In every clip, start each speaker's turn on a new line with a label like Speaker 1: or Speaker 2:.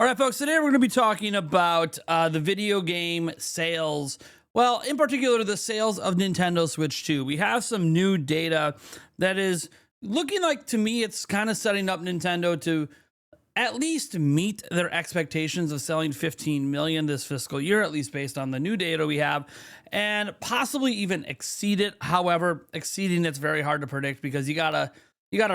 Speaker 1: All right, folks, today we're going to be talking about the video game sales. Well, in particular, the sales of Nintendo Switch 2. We have some new data that is looking like, to me, it's kind of setting up Nintendo to at least meet their expectations of selling 15 million this fiscal year, at least based on the new data we have, and possibly even exceed it. However, exceeding it's very hard to predict because you gotta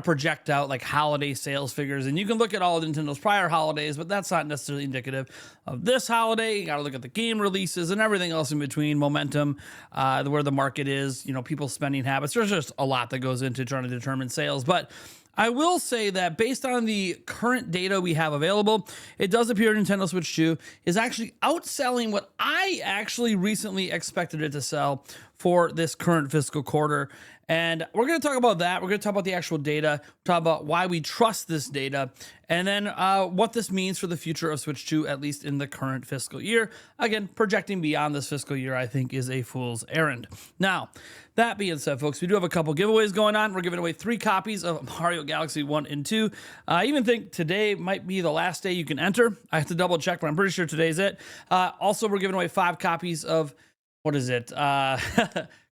Speaker 1: project out like holiday sales figures, and you can look at all of Nintendo's prior holidays, but that's not necessarily indicative of this holiday. You got to look at the game releases and everything else in between, momentum, where the market is, people spending habits. There's just a lot that goes into trying to determine sales, but I will say that based on the current data we have available, it does appear Nintendo Switch 2 is actually outselling what I actually recently expected it to sell for this current fiscal quarter. And we're going to talk about that. We're going to talk about the actual data, talk about why we trust this data, and then what this means for the future of Switch 2, at least in the current fiscal year. Again, projecting beyond this fiscal year, I think, is a fool's errand. Now, that being said, folks, we do have a couple giveaways going on. We're giving away 3 copies of Mario Galaxy 1 and 2. I even think today might be the last day you can enter. I have to double check, but I'm pretty sure today's it. Also, we're giving away 5 copies of, what is it?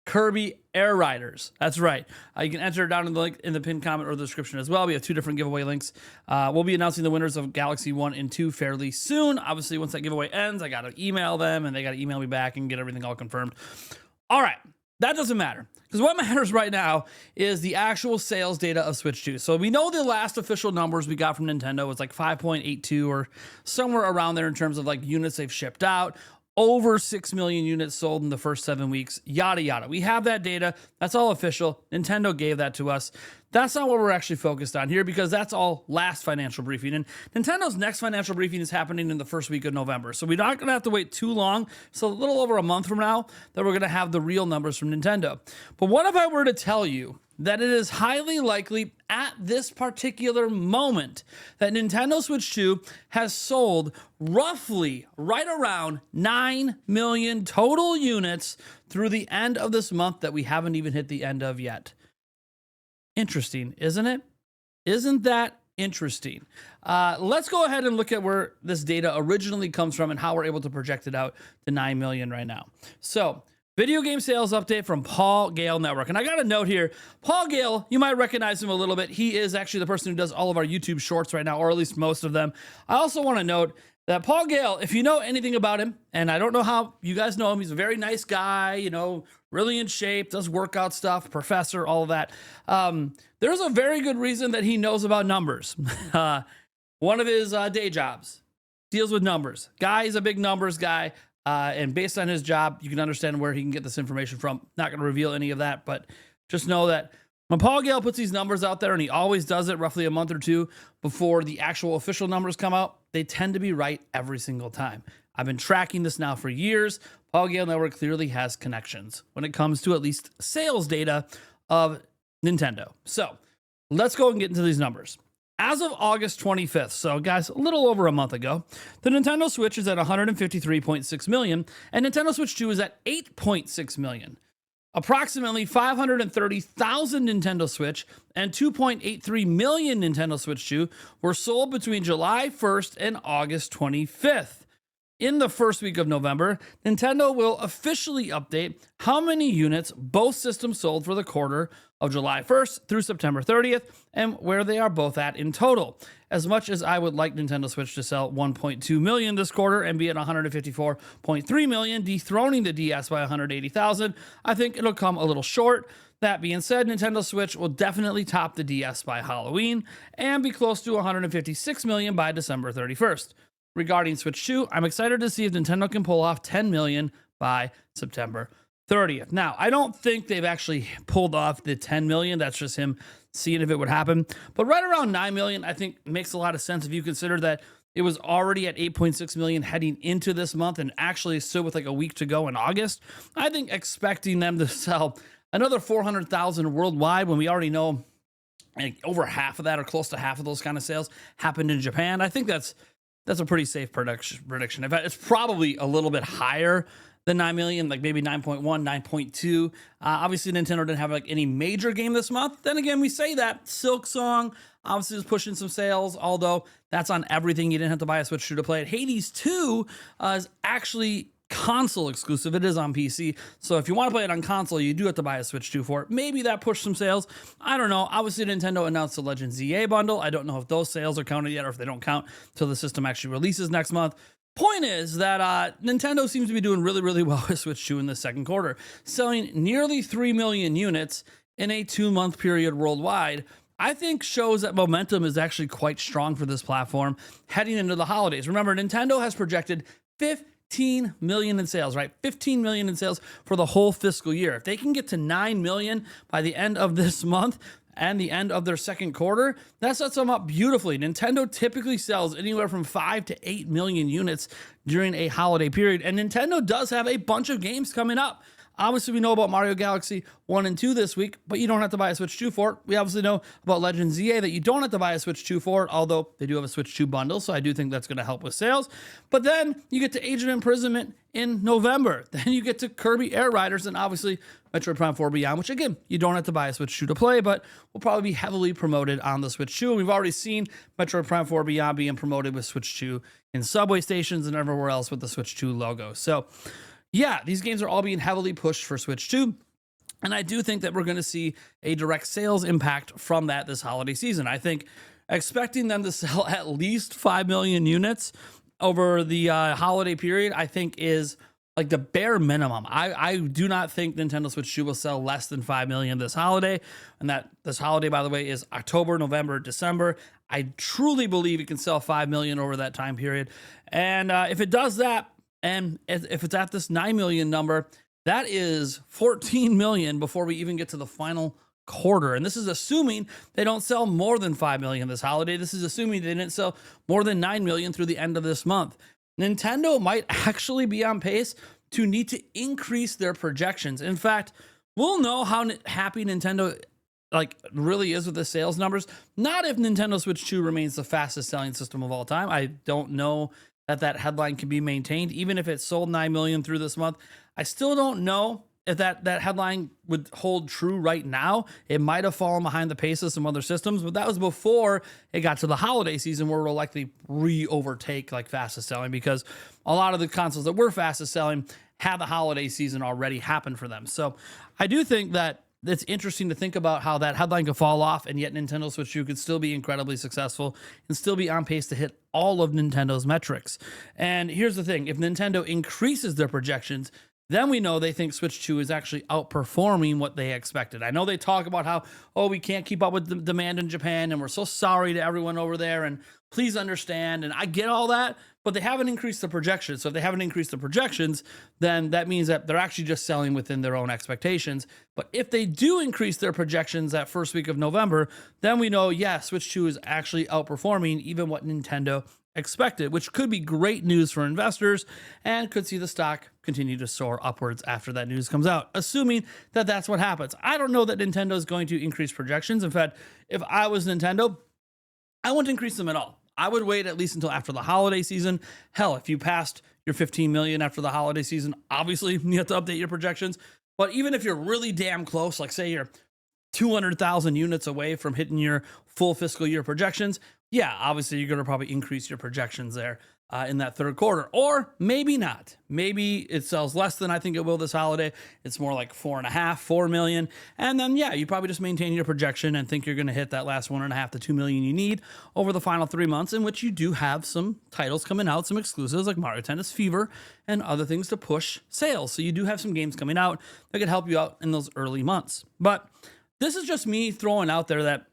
Speaker 1: Kirby Air Riders. That's right. You can enter down in the link in the pinned comment or the description as well. We have 2 different giveaway links. We'll be announcing the winners of Galaxy 1 and 2 fairly soon. Obviously, once that giveaway ends, I got to email them, and they got to email me back and get everything all confirmed. All right. That doesn't matter, because what matters right now is the actual sales data of Switch 2. So we know the last official numbers we got from Nintendo was like 5.82 or somewhere around there in terms of like units they've shipped out. Over 6 million units sold in the first 7 weeks, yada, yada. We have that data. That's all official. Nintendo gave that to us. That's not what we're actually focused on here, because that's all last financial briefing. And Nintendo's next financial briefing is happening in the first week of November. So we're not going to have to wait too long. So a little over a month from now that we're going to have the real numbers from Nintendo. But what if I were to tell you that it is highly likely at this particular moment that Nintendo Switch 2 has sold roughly right around 9 million total units through the end of this month that we haven't even hit the end of yet? Interesting, isn't it? Isn't that interesting? Let's go ahead and look at where this data originally comes from and how we're able to project it out to 9 million right now. So, video game sales update from Paul Gale Network. And I got a note here. Paul Gale, you might recognize him a little bit. He is actually the person who does all of our YouTube shorts right now, or at least most of them. I also want to note that Paul Gale, if you know anything about him, and I don't know how you guys know him, he's a very nice guy, really in shape, does workout stuff, professor, all of that. There's a very good reason that he knows about numbers. One of his day jobs deals with numbers. Guy's a big numbers guy. And based on his job, you can understand where he can get this information from. Not going to reveal any of that, but just know that when Paul Gale puts these numbers out there, and he always does it roughly a month or 2 before the actual official numbers come out, they tend to be right every single time. I've been tracking this now for years. Paul Gale Network clearly has connections when it comes to at least sales data of Nintendo. So let's go and get into these numbers. As of August 25th, so guys, a little over a month ago, the Nintendo Switch is at 153.6 million, and Nintendo Switch 2 is at 8.6 million. Approximately 530,000 Nintendo Switch and 2.83 million Nintendo Switch 2 were sold between July 1st and August 25th. In the first week of November, Nintendo will officially update how many units both systems sold for the quarter of July 1st through September 30th and where they are both at in total. As much as I would like Nintendo Switch to sell 1.2 million this quarter and be at 154.3 million, dethroning the DS by 180,000, I think it'll come a little short. That being said, Nintendo Switch will definitely top the DS by Halloween and be close to 156 million by December 31st. Regarding Switch 2, I'm excited to see if Nintendo can pull off 10 million by September 30th. Now, I don't think they've actually pulled off the 10 million. That's just him seeing if it would happen. But right around 9 million, I think makes a lot of sense if you consider that it was already at 8.6 million heading into this month and actually still with like a week to go in August. I think expecting them to sell another 400,000 worldwide when we already know like over half of that or close to half of those kind of sales happened in Japan. I think that's a pretty safe prediction. In fact, it's probably a little bit higher than 9 million, like maybe 9.1, 9.2. Obviously, Nintendo didn't have like any major game this month. Then again, we say that Silk Song obviously is pushing some sales, although that's on everything. You didn't have to buy a Switch 2 to play it. Hades 2 is actually console exclusive. It is on PC. So if you want to play it on console, you do have to buy a Switch 2 for it. Maybe that pushed some sales. I don't know. Obviously, Nintendo announced the Legend ZA bundle. I don't know if those sales are counted yet or if they don't count until the system actually releases next month. Point is that Nintendo seems to be doing really, really well with Switch 2 in the second quarter, selling nearly 3 million units in a 2-month period worldwide. I think shows that momentum is actually quite strong for this platform heading into the holidays. Remember, Nintendo has projected 15 million in sales, right? 15 million in sales for the whole fiscal year. If they can get to 9 million by the end of this month and the end of their second quarter, that sets them up beautifully. Nintendo typically sells anywhere from 5 to 8 million units during a holiday period, and Nintendo does have a bunch of games coming up. Obviously, we know about Mario Galaxy 1 and 2 this week, but you don't have to buy a Switch 2 for it. We obviously know about Legend ZA that you don't have to buy a Switch 2 for it, although they do have a Switch 2 bundle, so I do think that's going to help with sales. But then you get to Age of Imprisonment in November. Then you get to Kirby Air Riders and obviously Metroid Prime 4 Beyond, which again, you don't have to buy a Switch 2 to play, but will probably be heavily promoted on the Switch 2. And we've already seen Metroid Prime 4 Beyond being promoted with Switch 2 in subway stations and everywhere else with the Switch 2 logo. So yeah, these games are all being heavily pushed for Switch 2. And I do think that we're going to see a direct sales impact from that this holiday season. I think expecting them to sell at least 5 million units over the holiday period, I think is like the bare minimum. I do not think Nintendo Switch 2 will sell less than 5 million this holiday. And that this holiday, by the way, is October, November, December. I truly believe it can sell 5 million over that time period. And if it does that, and if it's at this 9 million number, that is 14 million before we even get to the final quarter. And this is assuming they don't sell more than 5 million this holiday. This is assuming they didn't sell more than 9 million through the end of this month. Nintendo might actually be on pace to need to increase their projections. In fact, we'll know how happy Nintendo really is with the sales numbers. Not if Nintendo Switch 2 remains the fastest selling system of all time. I don't know that headline can be maintained, even if it sold 9 million through this month. I still don't know if that headline would hold true right now. It might have fallen behind the pace of some other systems, but that was before it got to the holiday season, where it'll likely overtake like fastest selling, because a lot of the consoles that were fastest selling had the holiday season already happen for them. So I do think that it's interesting to think about how that headline could fall off, and yet Nintendo Switch 2 could still be incredibly successful and still be on pace to hit all of Nintendo's metrics. And here's the thing, if Nintendo increases their projections, then we know they think Switch 2 is actually outperforming what they expected. I know they talk about how, we can't keep up with the demand in Japan, and we're so sorry to everyone over there, and please understand, and I get all that, but they haven't increased the projections. So if they haven't increased the projections, then that means that they're actually just selling within their own expectations. But if they do increase their projections that first week of November, then we know, Switch 2 is actually outperforming even what Nintendo expected, which could be great news for investors and could see the stock continue to soar upwards after that news comes out, assuming that that's what happens. I don't know that Nintendo is going to increase projections. In fact, if I was Nintendo, I wouldn't increase them at all. I would wait at least until after the holiday season. Hell, if you passed your 15 million after the holiday season, obviously you have to update your projections. But even if you're really damn close, like say you're 200,000 units away from hitting your full fiscal year projections, obviously you're going to probably increase your projections there in that third quarter. Or maybe not. Maybe it sells less than I think it will this holiday. It's more like 4 million. And then, you probably just maintain your projection and think you're going to hit that last 1.5 to 2 million you need over the final 3 months, in which you do have some titles coming out, some exclusives like Mario Tennis Fever and other things to push sales. So you do have some games coming out that could help you out in those early months. But this is just me throwing out there that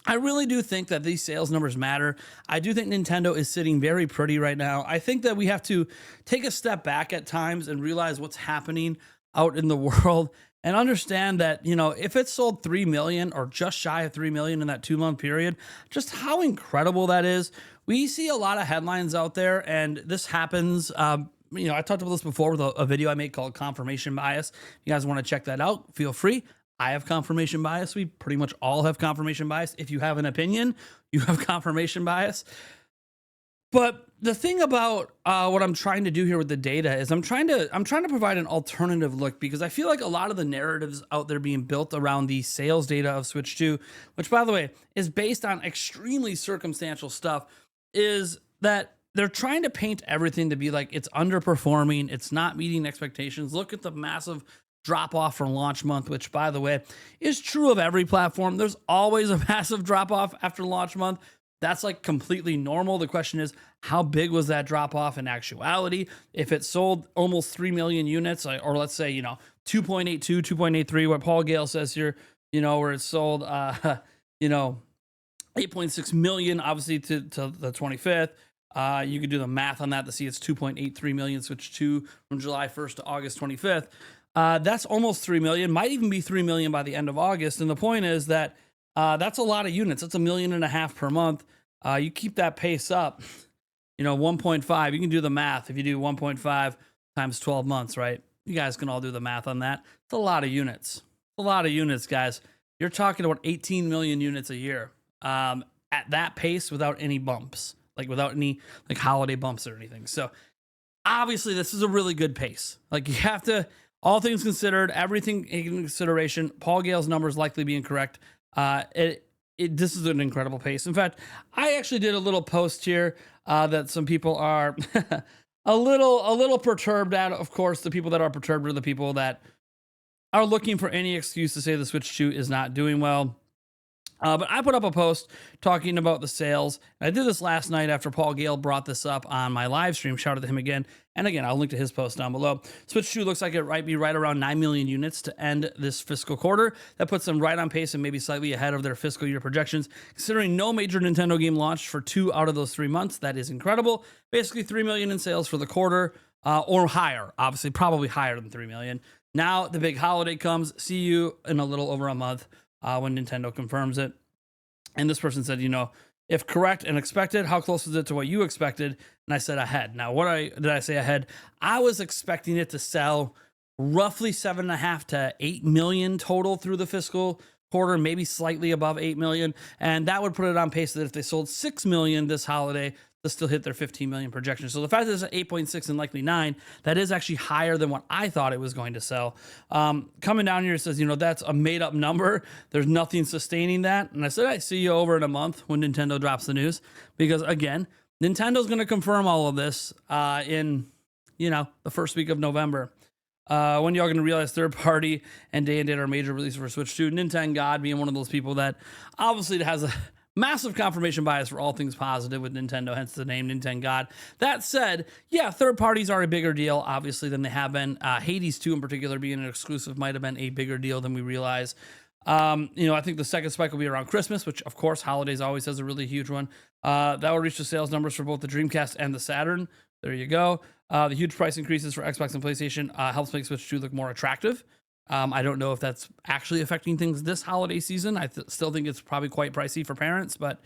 Speaker 1: I really do think that these sales numbers matter. I do think Nintendo is sitting very pretty right now. I think that we have to take a step back at times and realize what's happening out in the world and understand that, if it sold 3 million or just shy of 3 million in that 2-month period, just how incredible that is. We see a lot of headlines out there, and this happens. I talked about this before with a video I made called Confirmation Bias. If you guys want to check that out, feel free. I have confirmation bias. We pretty much all have confirmation bias. If you have an opinion, you have confirmation bias. But the thing about what I'm trying to do here with the data is I'm trying to provide an alternative look, because I feel like a lot of the narratives out there being built around the sales data of Switch 2, which by the way is based on extremely circumstantial stuff, is that they're trying to paint everything to be like it's underperforming, it's not meeting expectations. Look at the massive drop off from launch month, which by the way is true of every platform. There's always a massive drop off after launch month. That's like completely normal. The question is, how big was that drop off in actuality? If it sold almost 3 million units, or let's say, 2.82, 2.83, what Paul Gale says here, where it sold, 8.6 million, obviously to the 25th. You could do the math on that to see it's 2.83 million Switch 2 from July 1st to August 25th. That's almost 3 million, might even be 3 million by the end of August. And the point is that that's a lot of units. That's 1.5 million per month. You keep that pace up, 1.5. You can do the math. If you do 1.5 times 12 months, right? You guys can all do the math on that. It's a lot of units. It's a lot of units, guys. You're talking about 18 million units a year at that pace without any bumps, like without any like holiday bumps or anything. So obviously this is a really good pace. Like, you have to, all things considered, everything in consideration, Paul Gale's numbers likely being correct. This is an incredible pace. In fact, I actually did a little post here that some people are a little perturbed at. Of course, the people that are perturbed are the people that are looking for any excuse to say the Switch 2 is not doing well. But I put up a post talking about the sales. I did this last night after Paul Gale brought this up on my live stream. Shout out to him again. And again, I'll link to his post down below. Switch 2 looks like it might be right around 9 million units to end this fiscal quarter. That puts them right on pace and maybe slightly ahead of their fiscal year projections. Considering no major Nintendo game launched for 2 out of those 3 months, that is incredible. Basically 3 million in sales for the quarter, or higher. Obviously, probably higher than 3 million. Now the big holiday comes. See you in a little over a month when Nintendo confirms it. And this person said, if correct and expected, how close is it to what you expected? And I said ahead. Now, did I say ahead? I was expecting it to sell roughly 7.5 to 8 million total through the fiscal quarter, maybe slightly above 8 million. And that would put it on pace that if they sold 6 million this holiday, to still hit their 15 million projection. So the fact that it's at 8.6 and likely 9, that is actually higher than what I thought it was going to sell. Coming down here, it says, that's a made up number. There's nothing sustaining that. And I said, I see you over in a month when Nintendo drops the news, because again, Nintendo's going to confirm all of this in, the first week of November. When y'all going to realize third party and day and date are major release for Switch 2. Nintendo God being one of those people that obviously has a massive confirmation bias for all things positive with Nintendo, hence the name Nintendo God. That said, yeah, third parties are a bigger deal, obviously, than they have been. Hades 2 in particular being an exclusive might have been a bigger deal than we realize. I think the second spike will be around Christmas, which of course, holidays always has a really huge one. That will reach the sales numbers for both the Dreamcast and the Saturn. There you go. The huge price increases for Xbox and PlayStation helps make Switch 2 look more attractive. I don't know if that's actually affecting things this holiday season. I still think it's probably quite pricey for parents, but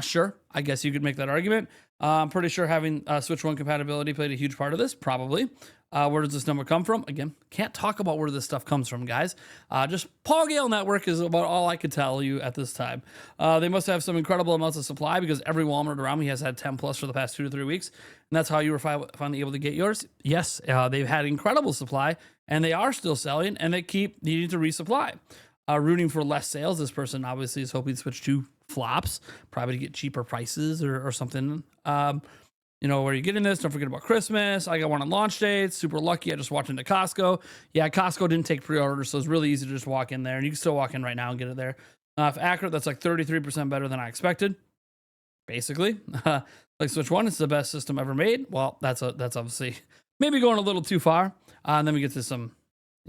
Speaker 1: sure, I guess you could make that argument. I'm pretty sure having Switch 1 compatibility played a huge part of this, probably. Where does this number come from? Again, can't talk about where this stuff comes from, guys. Just Paul Gale Network is about all I could tell you at this time. They must have some incredible amounts of supply, because every Walmart around me has had 10 plus for the past 2 to 3 weeks. And that's how you were finally able to get yours. Yes, they've had incredible supply, and they are still selling, and they keep needing to resupply. Rooting for less sales. This person obviously is hoping Switch 2 flops, probably to get cheaper prices or something. Where you getting this? Don't forget about Christmas. I got one on launch dates. Super lucky. I just walked into Costco. Yeah, Costco didn't take pre-orders, so it's really easy to just walk in there, and you can still walk in right now and get it there. If accurate, that's like 33% better than I expected. Basically, like Switch 1, it's the best system ever made. Well, that's obviously maybe going a little too far. And then we get to some.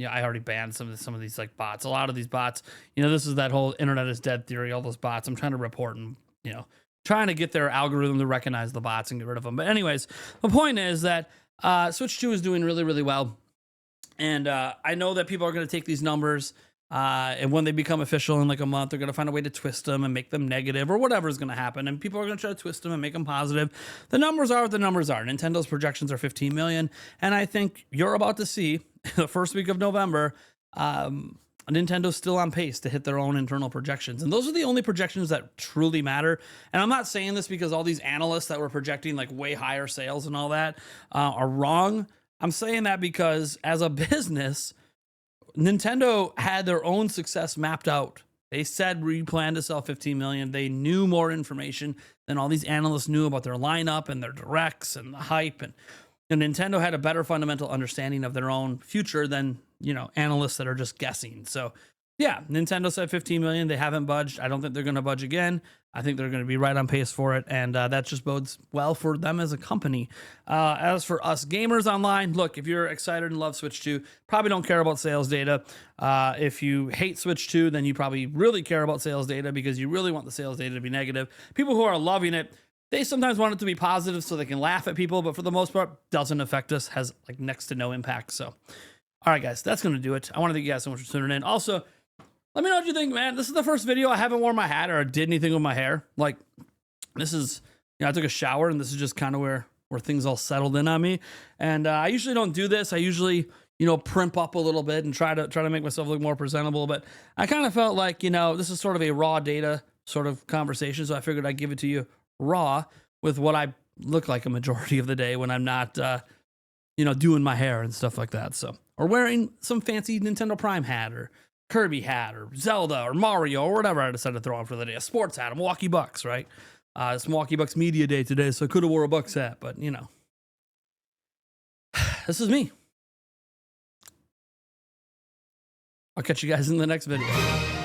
Speaker 1: I already banned some of these like bots. A lot of these bots. This is that whole internet is dead theory. All those bots. I'm trying to report and trying to get their algorithm to recognize the bots and get rid of them. But anyways, the point is that Switch 2 is doing really, really well. And I know that people are going to take these numbers and when they become official in like a month, they're going to find a way to twist them and make them negative or whatever is going to happen. And people are going to try to twist them and make them positive. The numbers are what the numbers are. Nintendo's projections are 15 million. And I think you're about to see the first week of November, Nintendo's still on pace to hit their own internal projections. And those are the only projections that truly matter. And I'm not saying this because all these analysts that were projecting like way higher sales and all that are wrong. I'm saying that because as a business, Nintendo had their own success mapped out. They said we plan to sell 15 million. They knew more information than all these analysts knew about their lineup and their directs and the hype. And Nintendo had a better fundamental understanding of their own future than, analysts that are just guessing. So yeah, Nintendo said 15 million. They haven't budged. I don't think they're going to budge again. I think they're going to be right on pace for it. And that just bodes well for them as a company. As for us gamers online, look, if you're excited and love Switch 2, probably don't care about sales data. If you hate Switch 2, then you probably really care about sales data because you really want the sales data to be negative. People who are loving it, they sometimes want it to be positive so they can laugh at people, but for the most part, doesn't affect us, has like next to no impact. So, all right, guys, that's going to do it. I want to thank you guys so much for tuning in. Also, let me know what you think, man. This is the first video I haven't worn my hat or did anything with my hair. Like, this is, I took a shower and this is just kind of where things all settled in on me. And I usually don't do this. I usually, primp up a little bit and try to make myself look more presentable. But I kind of felt like, this is sort of a raw data sort of conversation. So I figured I'd give it to you raw with what I look like a majority of the day when I'm not, doing my hair and stuff like that. So, or wearing some fancy Nintendo Prime hat or Kirby hat or Zelda or Mario or whatever I decided to throw on for the day. A sports hat, a Milwaukee Bucks, right? It's Milwaukee Bucks media day today, so I could have wore a Bucks hat, but this is me. I'll catch you guys in the next video.